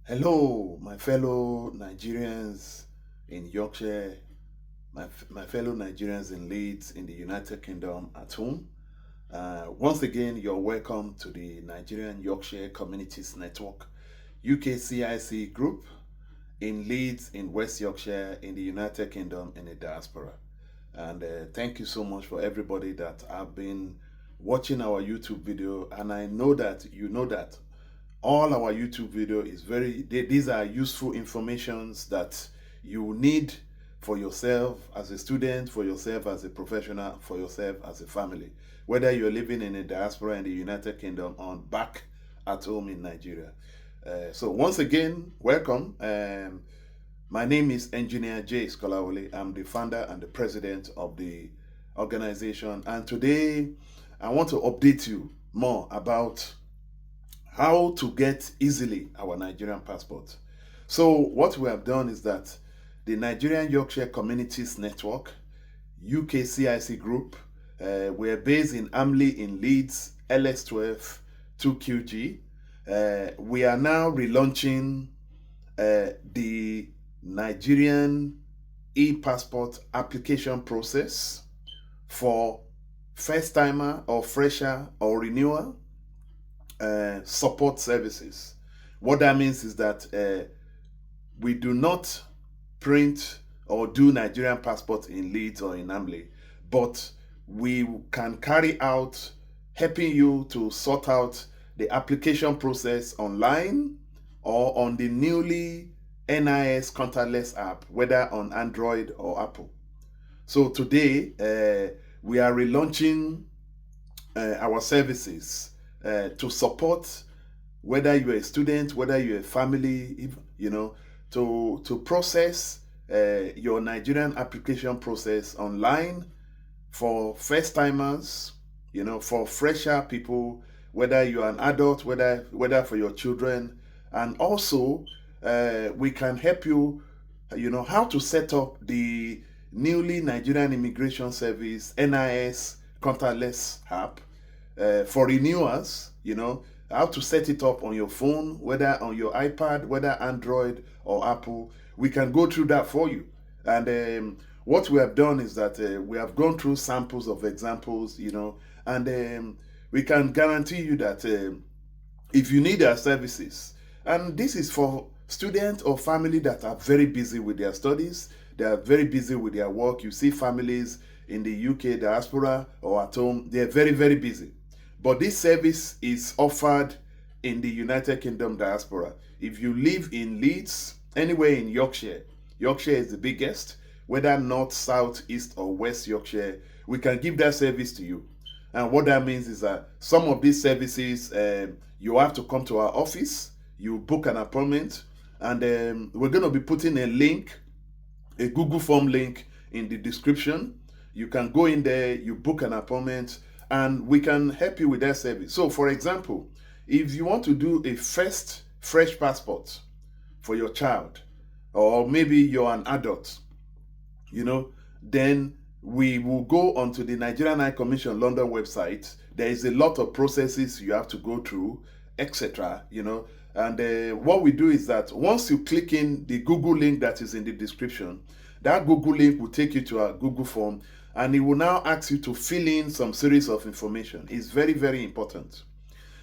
Hello, my fellow Nigerians in Yorkshire, my fellow Nigerians in Leeds, in the United Kingdom, at home. Once again, you're welcome to the Nigerian Yorkshire Communities Network, UKCIC group in Leeds, in West Yorkshire, in the United Kingdom, in the diaspora. And thank you so much for everybody that have been watching our YouTube video. And I know that you know that all our YouTube video is these are useful informations that you need for yourself as a student, for yourself as a professional, for yourself as a family, whether you're living in a diaspora in the United Kingdom or back at home in Nigeria. So once again, welcome. My name is Engineer J. Skolawole. I'm the founder and the president of the organization. And today I want to update you more about how to get easily our Nigerian passport. So what we have done is that the Nigerian Yorkshire Communities Network, UKCIC group, we're based in Amley in Leeds, LS12 2QG. We are now relaunching the Nigerian e-passport application process for first-timer or fresher or renewal support services. What that means is that we do not print or do Nigerian passport in Leeds or in Amley, but we can carry out helping you to sort out the application process online or on the newly NIS Contactless app, whether on Android or Apple. So today we are relaunching our services to support whether you're a student, whether you're a family, to process your Nigerian application process online for first timers, for fresher people, whether you're an adult, whether for your children, and also we can help you, how to set up the newly Nigerian Immigration Service NIS Contactless app. For renewals, how to set it up on your phone, whether on your iPad, whether Android or Apple. We can go through that for you. And what we have done is that we have gone through samples of examples, and we can guarantee you that if you need our services, and this is for students or family that are very busy with their studies, they are very busy with their work. You see families in the UK diaspora or at home, they're very, very busy. But this service is offered in the United Kingdom diaspora. If you live in Leeds, anywhere in Yorkshire, Yorkshire is the biggest, whether north, south, east, or west Yorkshire, we can give that service to you. And what that means is that some of these services, you have to come to our office, you book an appointment, and we're going to be putting a link, a Google form link in the description. You can go in there, you book an appointment, and we can help you with that service. So for example, if you want to do a first fresh passport for your child, or maybe you're an adult, then we will go onto the Nigerian High Commission London website. There is a lot of processes you have to go through, etc. And what we do is that once you click in the Google link that is in the description, that Google link will take you to our Google form, and it will now ask you to fill in some series of information. It's very, very important.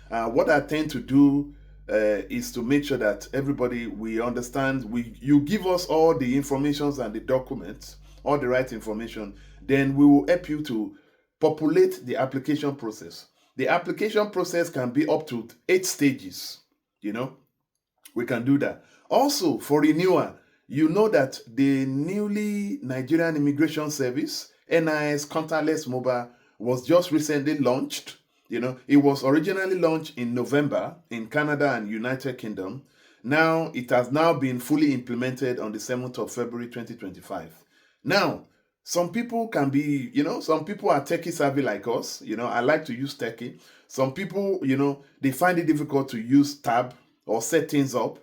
What I tend to do is to make sure that everybody, we understand, you give us all the informations and the documents, all the right information, then we will help you to populate the application process. The application process can be up to 8 stages, we can do that. Also, for renewal, you know that the newly Nigerian Immigration Service, NIS Contactless Mobile, was just recently launched. It was originally launched in November in Canada and United Kingdom. Now, it has now been fully implemented on the 7th of February 2025. Now, some people can be, some people are techie savvy like us. I like to use techie. Some people, they find it difficult to use tab or set things up.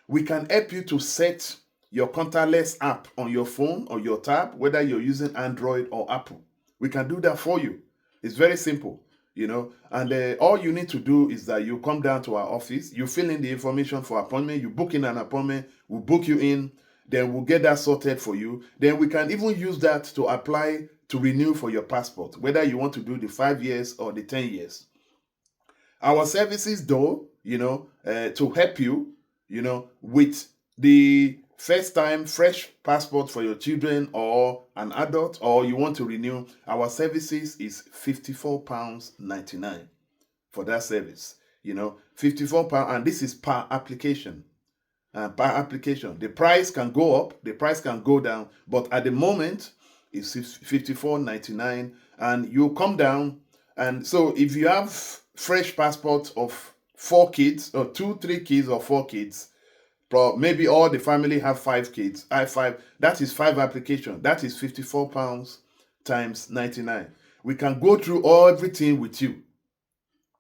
We can help you to set your contactless app on your phone or your tab, whether you're using Android or Apple. We can do that for you. It's very simple. you know. And all you need to do is that you come down to our office, you fill in the information for appointment, you book in an appointment, we'll book you in, then we'll get that sorted for you. Then we can even use that to apply to renew for your passport, whether you want to do the 5 years or the 10 years. Our services, though, you know, to help you, you know, with the first time fresh passport for your children or an adult, or you want to renew, our services is £54.99 for that service. You know, £54, and this is per application. Per application, the price can go up, the price can go down, but at the moment it's £54.99, and you come down. And so if you have fresh passport of 4 kids or 2, 3 kids or 4 kids, maybe all the family have 5 kids, that is 5 applications, that is £54 times 99. We can go through everything with you.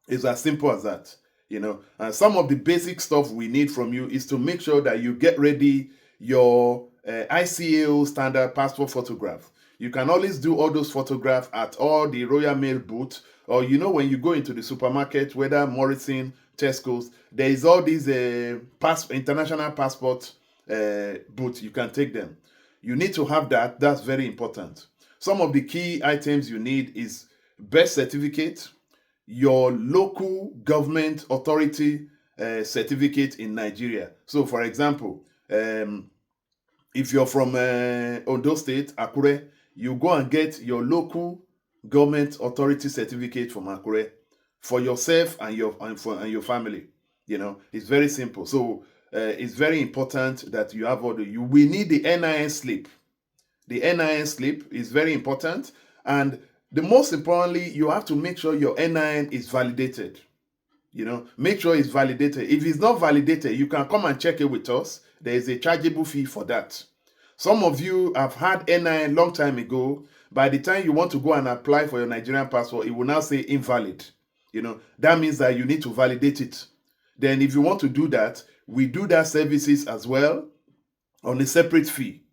It's as simple as that, you know. And some of the basic stuff we need from you is to make sure that you get ready your ICAO standard passport photograph. You can always do all those photographs at all the Royal Mail booth, or you know, when you go into the supermarket, whether Morrison, Tesco's, there is all these international passport booths. You can take them. You need to have that. That's very important. Some of the key items you need is birth certificate, your local government authority certificate in Nigeria. So, for example, if you're from Ondo State, Akure, you go and get your local government authority certificate from Akure for yourself and your family. You know, it's very simple. So it's very important that you have all we need the NIN slip. The NIN slip is very important, and the most importantly, you have to make sure your NIN is validated. You know, make sure it's validated. If it's not validated, you can come and check it with us. There is a chargeable fee for that. Some of you have had NIN long time ago. By the time you want to go and apply for your Nigerian passport, it will now say invalid. You know, that means that you need to validate it. Then if you want to do that, we do that services as well on a separate fee.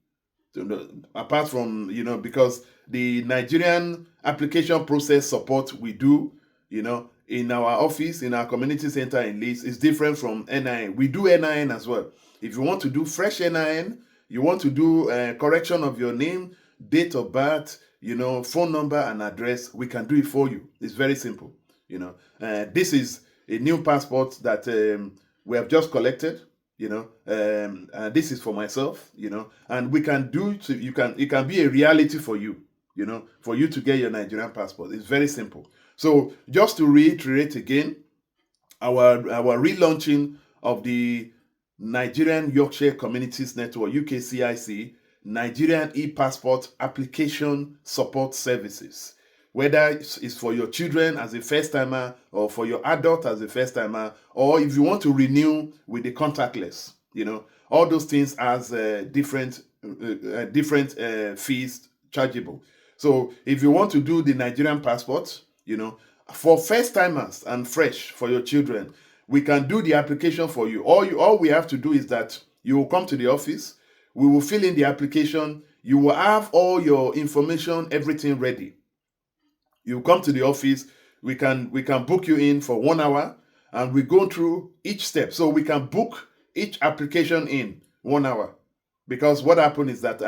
So, apart from, you know, because the Nigerian application process support we do, you know, in our office, in our community center in Leeds, is different from NIN. We do NIN as well. If you want to do fresh NIN, you want to do correction of your name, date of birth, you know, phone number and address, we can do it for you. It's very simple. You know, this is a new passport that we have just collected. You know, this is for myself. You know, and we can do it can be a reality for you. You know, for you to get your Nigerian passport. It's very simple. So just to reiterate again, our relaunching of the Nigerian Yorkshire Communities Network, UKCIC, Nigerian e-passport application support services. Whether it's for your children as a first-timer or for your adult as a first-timer, or if you want to renew with the contactless, you know, all those things as different fees chargeable. So if you want to do the Nigerian passport, you know, for first-timers and fresh for your children, we can do the application for you. All we have to do is that you will come to the office, we will fill in the application, you will have all your information, everything ready. You come to the office, we can book you in for 1 hour, and we go through each step. So we can book each application in 1 hour. Because what happened is that,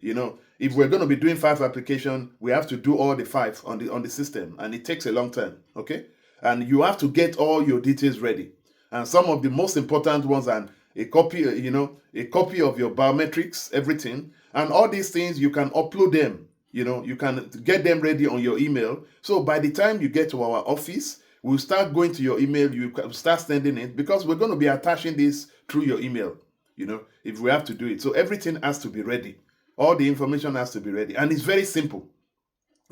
you know, if we're going to be doing 5 applications, we have to do all the 5 on the system, and it takes a long time, okay? And you have to get all your details ready. And some of the most important ones are a copy, you know, a copy of your biometrics, everything. And all these things, you can upload them. You know, you can get them ready on your email. So by the time you get to our office, we'll start going to your email. You can start sending it, because we're going to be attaching this through your email, you know, if we have to do it. So everything has to be ready. All the information has to be ready. And it's very simple.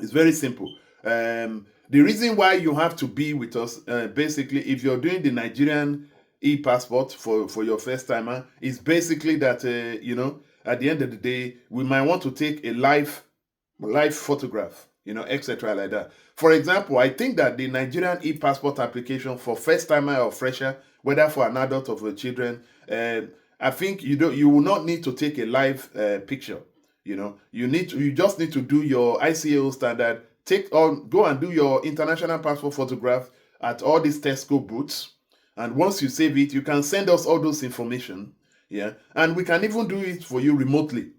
It's very simple. The reason why you have to be with us, basically, if you're doing the Nigerian e-passport for your first timer, is basically that, you know, at the end of the day, we might want to take a live photograph, you know, etc. like that. For example, I think that the Nigerian e-passport application for first timer or fresher, whether for an adult or for children, I think you will not need to take a live picture. You know, you just need to do your ICAO standard go and do your international passport photograph at all these Tesco booths. And once you save it, you can send us all those information. Yeah. And we can even do it for you remotely.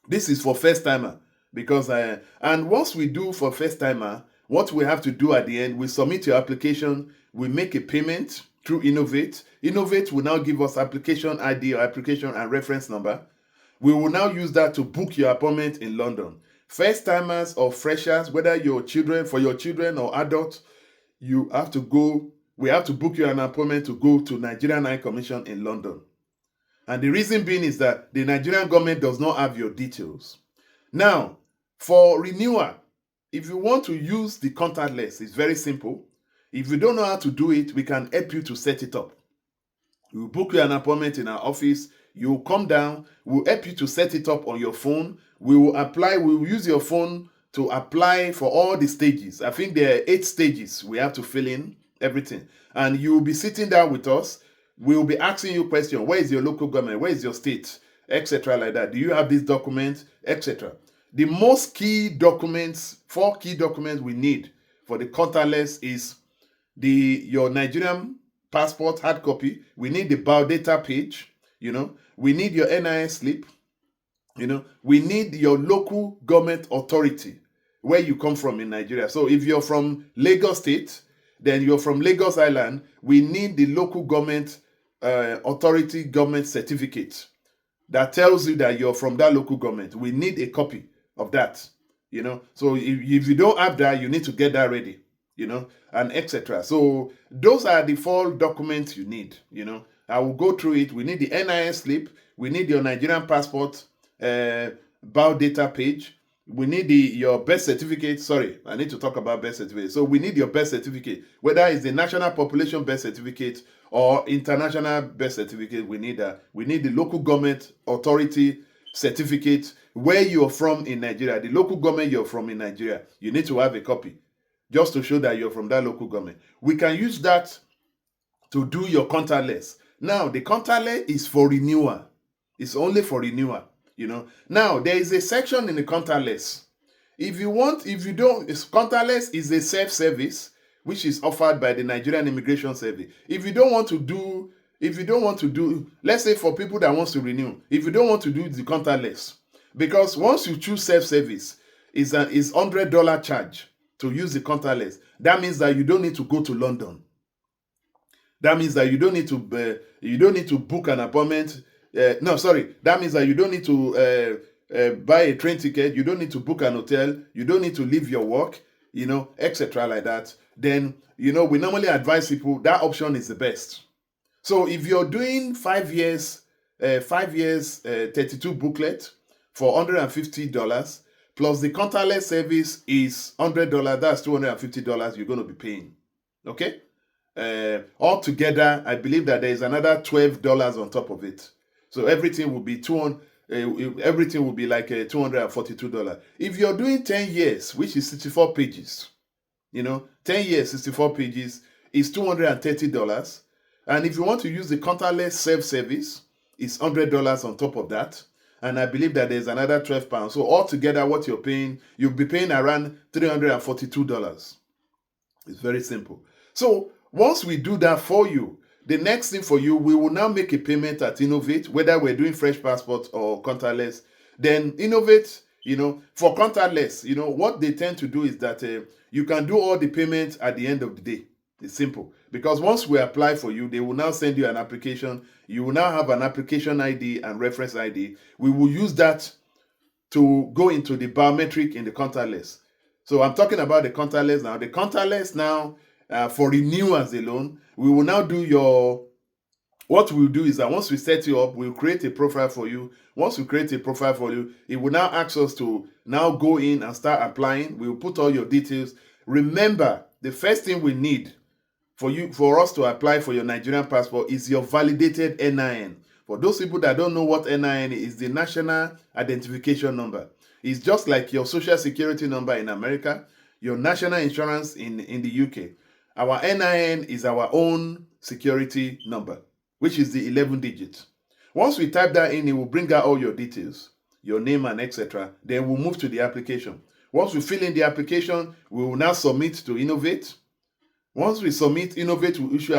This is for first timer, because and once we do for first timer, what we have to do at the end, we submit your application, we make a payment through Innovate. Innovate will now give us application ID or application and reference number. We will now use that to book your appointment in London. First timers or freshers, whether for your children or adults, you have to go. We have to book you an appointment to go to Nigerian High Commission in London. And the reason being is that the Nigerian government does not have your details. Now, for renewal, if you want to use the contactless, it's very simple. If you don't know how to do it, we can help you to set it up. We'll book you an appointment in our office. You'll come down. We'll help you to set it up on your phone. We will use your phone to apply for all the stages. I think there are 8 stages we have to fill in everything. And you'll be sitting down with us. We'll be asking you questions. Where is your local government? Where is your state? Etc. like that. Do you have this document? Etc. The most key documents, 4 key documents we need for the contactless is your Nigerian passport hard copy. We need the biodata page. We need your NIN slip. We need your local government authority where you come from in Nigeria. So if you're from Lagos State, then you're from Lagos Island, we need the local government authority government certificate that tells you that you're from that local government. We need a copy of that. So if you don't have that, you need to get that ready, and etc. So those are the 4 documents you need. I will go through it. We need the NIN slip. We need your Nigerian passport biodata page. We need your birth certificate. Sorry, I need to talk about birth certificate. So we need your birth certificate, whether it's the national population birth certificate or international birth certificate. We need that. We need the local government authority certificate where you're from in Nigeria. The local government you're from in Nigeria, you need to have a copy just to show that you're from that local government. We can use that to do your contactless. Now, the contactless is for renewal. It's only for renewal. Now there is a section in the contactless. Contactless is a self-service which is offered by the Nigerian Immigration Service. If you don't want to do, let's say for people that wants to renew, if you don't want to do the contactless, because once you choose self-service, is $100 charge to use the contactless. That means that you don't need to go to London. That means that you don't need to book an appointment. That means that you don't need to buy a train ticket. You don't need to book an hotel. You don't need to leave your work, etc. like that. Then, we normally advise people that option is the best. So if you're doing 5 years, 32 booklet for $150, plus the contactless service is $100, that's $250 you're going to be paying. Okay? Altogether, I believe that there is another $12 on top of it. So everything will be like $242. If you're doing 10 years, which is 64 pages, 10 years, 64 pages is $230. And if you want to use the contactless self-service, it's $100 on top of that. And I believe that there's another £12. So altogether, what you'll be paying around $342. It's very simple. So once we do that for you, the next thing for you, we will now make a payment at Innovate, whether we're doing fresh passport or contactless. Then Innovate, for contactless, what they tend to do is that you can do all the payments at the end of the day. It's simple. Because once we apply for you, they will now send you an application. You will now have an application ID and reference ID. We will use that to go into the biometric in the contactless. So I'm talking about the contactless now. The contactless now, for renewals alone, we will now do what we'll do is that once we set you up, we'll create a profile for you. Once we create a profile for you, it will now ask us to now go in and start applying. We'll put all your details. Remember, the first thing we need for us to apply for your Nigerian passport is your validated NIN. For those people that don't know what NIN is, the National Identification Number. It's just like your Social Security number in America, your national insurance in the UK. Our NIN is our own security number, which is the 11 digits. Once we type that in, it will bring out all your details, your name and etc. Then we'll move to the application. Once we fill in the application, we will now submit to Innovate. Once we submit, Innovate will issue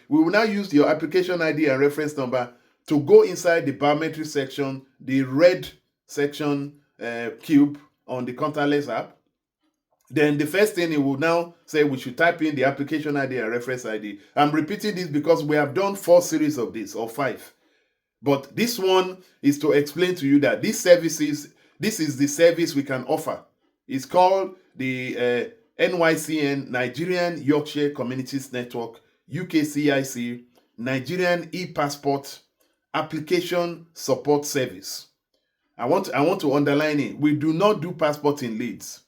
we will now use your application ID and reference number to go inside the biometric section, the red section cube on the contactless app. Then the first thing it will now say we should type in the application ID and reference ID. I'm repeating this because we have done 4 series of this, or 5. But this one is to explain to you that this is the service we can offer. It's called the NYCN, Nigerian Yorkshire Communities Network, UKCIC, Nigerian Epassport Application Support Service. I want to underline it. We do not do passport in Leeds.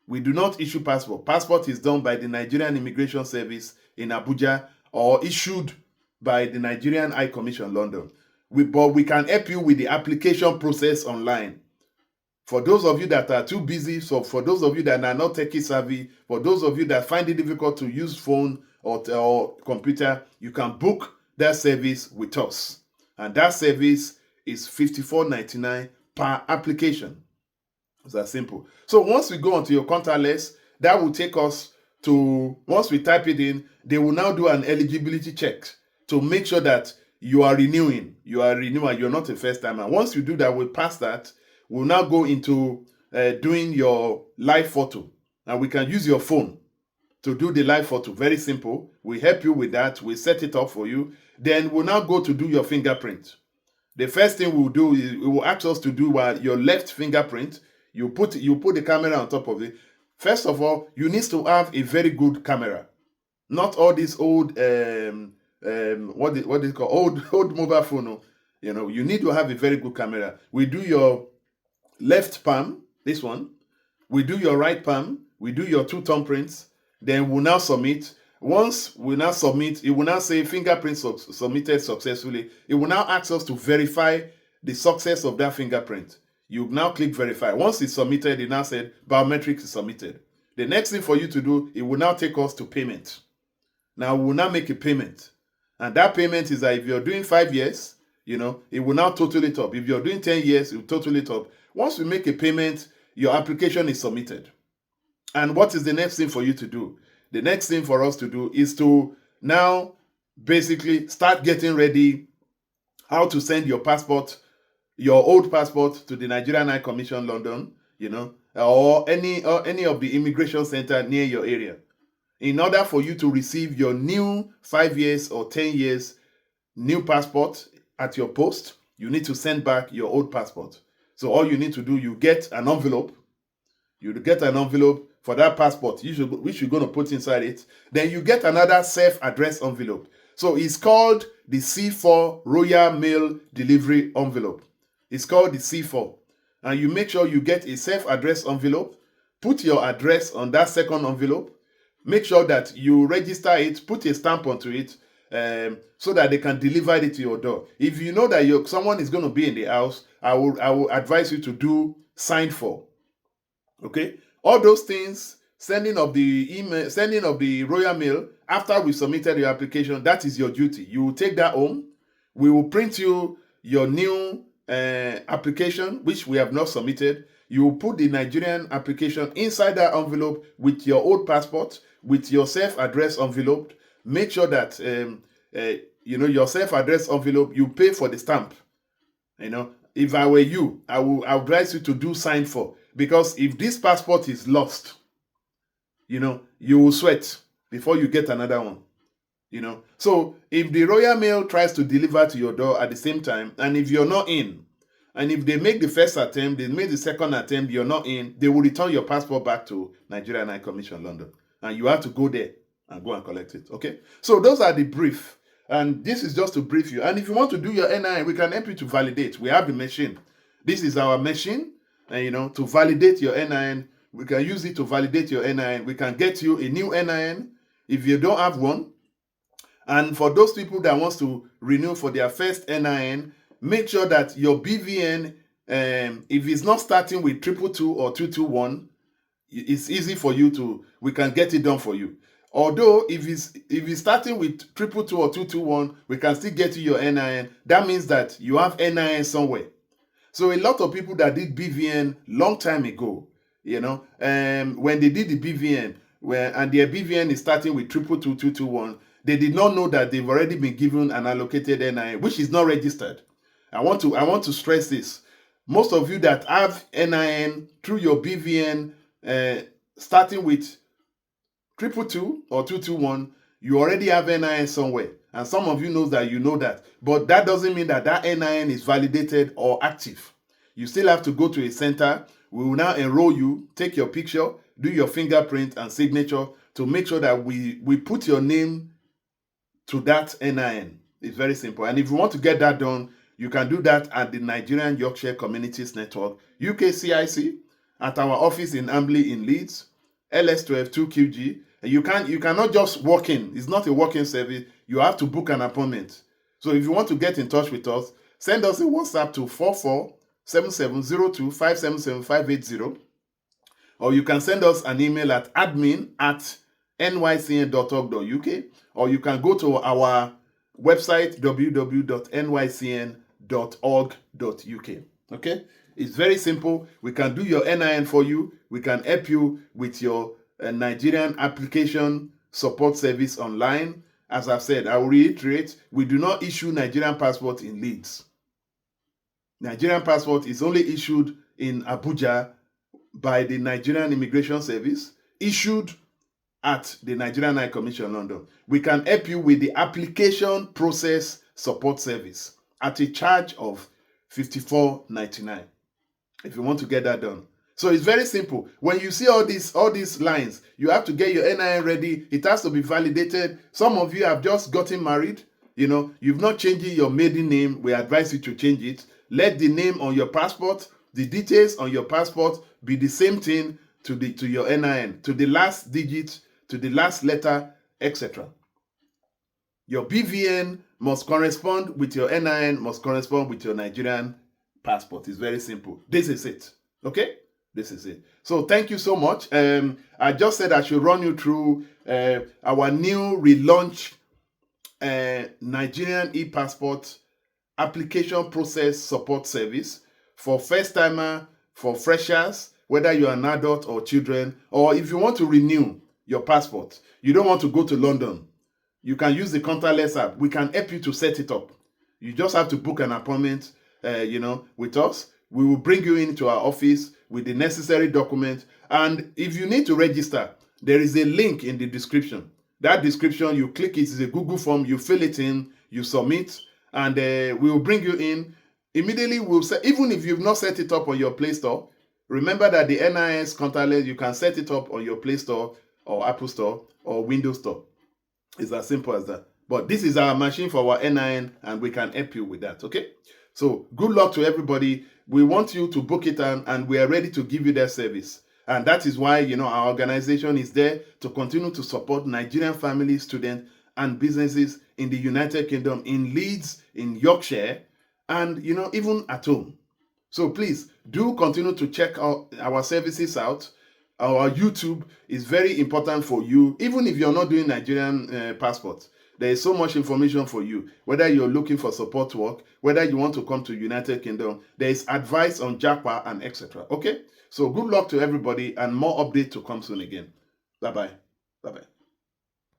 We do not issue passport. Passport is done by the Nigerian Immigration Service in Abuja or issued by the Nigerian High Commission London. But we can help you with the application process online. For those of you that are too busy, so for those of you that are not techie savvy, for those of you that find it difficult to use phone or computer, you can book that service with us. And that service is $54.99 per application. It's that simple. So once we go onto your contactless, that will take us to, once we type it in, they will now do an eligibility check to make sure that you are renewing. You're not a first timer. Once you do that, we pass that. We'll now go into doing your live photo. And we can use your phone to do the live photo. Very simple. We help you with that. We set it up for you. Then we'll now go to do your fingerprint. The first thing we'll do is it will ask us to do your left fingerprint. You put the camera on top of it. First of all, you need to have a very good camera. Not all these old what is called old mobile phone. You need to have a very good camera. We do your left palm, this one. We do your right palm. We do your 2 thumb prints. Then we'll now submit. Once we now submit, it will now say fingerprint submitted successfully. It will now ask us to verify the success of that fingerprint. You now click verify. Once it's submitted, it now said biometric is submitted. The next thing for you to do, it will now take us to payment. Now we will now make a payment. And that payment is that if you're doing 5 years, it will now total it up. If you're doing 10 years, it will total it up. Once we make a payment, your application is submitted. And what is the next thing for you to do? The next thing for us to do is to now basically start getting ready how to send your passport, your old passport, to the Nigerian High Commission London, or any of the immigration center near your area. In order for you to receive your new 5 years or 10 years new passport at your post, you need to send back your old passport. So all you need to do, you get an envelope. You get an envelope for that passport, which you're going to put inside it. Then you get another self-addressed envelope. So it's called the C4 Royal Mail Delivery Envelope. It's called the C4. And you make sure you get a self-addressed envelope. Put your address on that second envelope. Make sure that you register it, put a stamp onto it, so that they can deliver it to your door. If you know that someone is going to be in the house, I will advise you to do signed for. Okay? All those things, sending of the email, sending of the royal mail, after we submitted your application, that is your duty. You will take that home. We will print you your new application, which we have not submitted. You will put the Nigerian application inside that envelope with your old passport, with your self-addressed envelope. Make sure that your self-addressed envelope, you pay for the stamp. If I were you, I would advise you to do sign for, because if this passport is lost, you will sweat before you get another one. So if the royal mail tries to deliver to your door at the same time, and if you're not in, and if they make the first attempt, they make the second attempt, you're not in, they will return your passport back to Nigerian High Commission London, and you have to go there and go and collect it. Okay, so those are the brief, and this is just to brief you. And if you want to do your NIN, we can help you to validate. We have the machine. This is our machine, and to validate your NIN, we can use it to validate your NIN. We can get you a new NIN if you don't have one. And for those people that wants to renew for their first NIN, make sure that your BVN, if it's not starting with 222 or 221, it's easy for you we can get it done for you. Although if it's starting with 222 or 221, we can still get you your NIN. That means that you have NIN somewhere. So a lot of people that did BVN long time ago, You know, when they did the BVN, and their BVN is starting with 22221, they did not know that they've already been given an allocated NIN, which is not registered. I want to stress this. Most of you that have NIN through your BVN, starting with 222 or 221, you already have NIN somewhere. And some of you know that you know that. But that doesn't mean that that NIN is validated or active. You still have to go to a center. We will now enroll you, take your picture, do your fingerprint and signature to make sure that we put your name to that NIN. It's very simple. And if you want to get that done, you can do that at the Nigerian Yorkshire Communities Network, UKCIC, at our office in Ambley in Leeds, LS12 2QG. And you cannot just walk in. It's not a walk-in service. You have to book an appointment. So if you want to get in touch with us, send us a WhatsApp to 447702577580, or you can send us an email at admin@nycn.org.uk, or you can go to our website www.nycn.org.uk. Okay, it's very simple. We can do your NIN for you. We can help you with your Nigerian application support service online. As I've said, I will reiterate, we do not issue Nigerian passport in Leeds. Nigerian passport is only issued in Abuja by the Nigerian Immigration Service, issued at the Nigerian High Commission London. We can help you with the application process support service at a charge of £54.99 if you want to get that done. So it's very simple. When you see all these lines, you have to get your NIN ready. It has to be validated. Some of you have just gotten married. You know, you've not changed your maiden name. We advise you to change it. Let the name on your passport, the details on your passport be the same thing to your NIN, to the last digit, to the last letter, etc. Your BVN must correspond with your NIN, must correspond with your Nigerian passport. It's very simple. This is it. Okay? This is it. So thank you so much. I just said I should run you through our new relaunch Nigerian Epassport application process support service for first-timer, for freshers, whether you're an adult or children, or if you want to renew your passport, you don't want to go to London, you can use the contactless app. We can help you to set it up. You just have to book an appointment, with us. We will bring you into our office with the necessary document. And if you need to register, there is a link in the description. That description, you click it, it's a Google form, you fill it in, you submit, and we will bring you in. Immediately, we'll set, even if you've not set it up on your Play Store, remember that the NIS contactless, you can set it up on your Play Store or Apple Store or Windows Store. It's as simple as that. But this is our machine for our NIN, and we can help you with that, okay? So good luck to everybody. We want you to book it, and we are ready to give you that service. And that is why, our organization is there to continue to support Nigerian families, students, and businesses in the United Kingdom, in Leeds, in Yorkshire, and, even at home. So please do continue to check out our services out. Our YouTube is very important for you, even if you're not doing Nigerian passport. There is so much information for you, whether you're looking for support work, whether you want to come to United Kingdom. There is advice on JAPA and etc. Okay? So good luck to everybody, and more updates to come soon again. Bye-bye. Bye-bye.